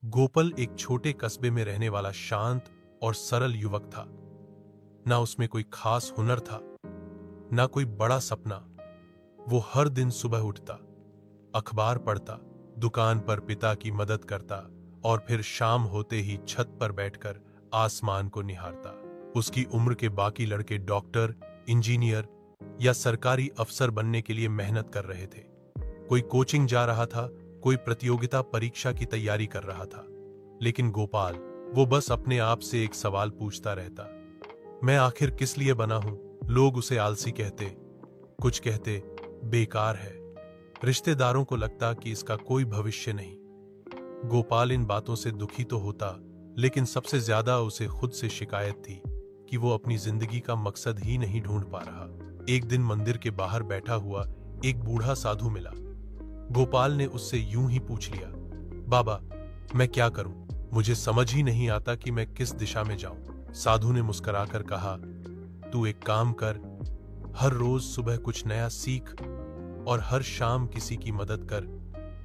गोपाल एक छोटे कस्बे में रहने वाला शांत और सरल युवक था। ना उसमें कोई खास हुनर था, ना कोई बड़ा सपना। वो हर दिन सुबह उठता, अखबार पढ़ता, दुकान पर पिता की मदद करता और फिर शाम होते ही छत पर बैठकर आसमान को निहारता। उसकी उम्र के बाकी लड़के डॉक्टर, इंजीनियर या सरकारी अफसर बनने के लिए मेहनत कर रहे थे। कोई कोचिंग जा रहा था, कोई प्रतियोगिता परीक्षा की तैयारी कर रहा था। लेकिन गोपाल, वो बस अपने आप से एक सवाल पूछता रहता, मैं आखिर किस लिए बना हूं? लोग उसे आलसी कहते, कुछ कहते बेकार है, रिश्तेदारों को लगता कि इसका कोई भविष्य नहीं। गोपाल इन बातों से दुखी तो होता, लेकिन सबसे ज्यादा उसे खुद से शिकायत थी कि वो अपनी जिंदगी का मकसद ही नहीं ढूंढ पा रहा। एक दिन मंदिर के बाहर बैठा हुआ एक बूढ़ा साधु मिला। गोपाल ने उससे यूं ही पूछ लिया, बाबा, मैं क्या करूं? मुझे समझ ही नहीं आता कि मैं किस दिशा में जाऊं। साधु ने मुस्कुराकर कहा, तू एक काम कर, हर रोज सुबह कुछ नया सीख और हर शाम किसी की मदद कर,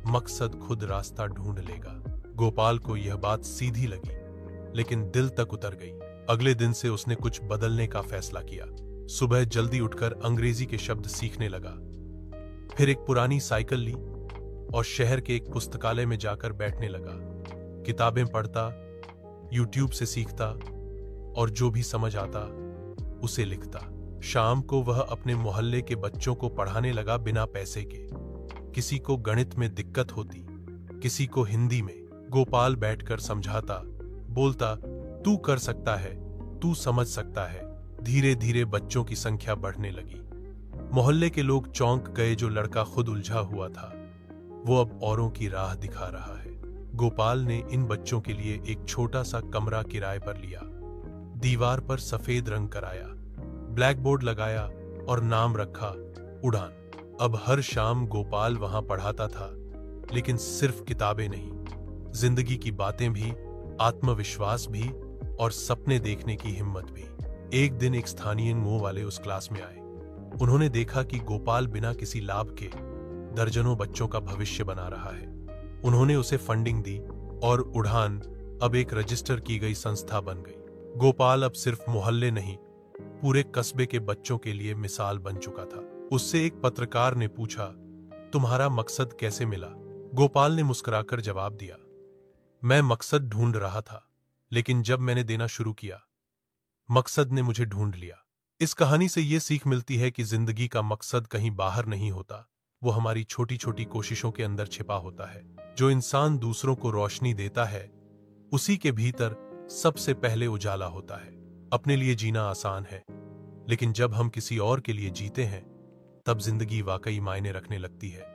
मकसद खुद रास्ता ढूंढ लेगा। गोपाल को यह बात सीधी लगी, लेकिन दिल तक उतर गई। अगले दिन से उसने कुछ बदलने का फैसला किया। सुबह जल्दी उठकर अंग्रेजी के शब्द सीखने लगा, फिर एक पुरानी साइकिल ली और शहर के एक पुस्तकालय में जाकर बैठने लगा। किताबें पढ़ता, यूट्यूब से सीखता और जो भी समझ आता उसे लिखता। शाम को वह अपने मोहल्ले के बच्चों को पढ़ाने लगा बिना पैसे के। किसी को गणित में दिक्कत होती, किसी को हिंदी में। गोपाल बैठकर समझाता, बोलता, तू कर सकता है, तू समझ सकता है। धीरे धीरे बच्चों की संख्या बढ़ने लगी। मोहल्ले के लोग चौंक गए, जो लड़का खुद उलझा हुआ था वो अब औरों की राह दिखा रहा है। गोपाल ने इन बच्चों के लिए एक छोटा सा कमरा किराए पर लिया, दीवार पर सफेद रंग कराया, ब्लैक बोर्ड लगाया और नाम रखा उड़ान। अब हर शाम गोपाल वहां पढ़ाता था, लेकिन सिर्फ किताबें नहीं, जिंदगी की बातें भी, आत्मविश्वास भी और सपने देखने की हिम्मत भी। एक दिन एक स्थानीय मुंह वाले उस क्लास में आए। उन्होंने देखा कि गोपाल बिना किसी लाभ के दर्जनों बच्चों का भविष्य बना रहा है। उन्होंने उसे फंडिंग दी और उड़ान अब एक रजिस्टर की गई संस्था बन गई। गोपाल अब सिर्फ मोहल्ले नहीं, पूरे कस्बे के बच्चों के लिए मिसाल बन चुका था। उससे एक पत्रकार ने पूछा, तुम्हारा मकसद कैसे मिला? गोपाल ने मुस्कुराकर जवाब दिया, मैं मकसद ढूंढ रहा था, लेकिन जब मैंने देना शुरू किया, मकसद ने मुझे ढूंढ लिया। इस कहानी से यह सीख मिलती है कि जिंदगी का मकसद कहीं बाहर नहीं होता, वो हमारी छोटी छोटी कोशिशों के अंदर छिपा होता है। जो इंसान दूसरों को रोशनी देता है, उसी के भीतर सबसे पहले उजाला होता है। अपने लिए जीना आसान है, लेकिन जब हम किसी और के लिए जीते हैं, तब जिंदगी वाकई मायने रखने लगती है।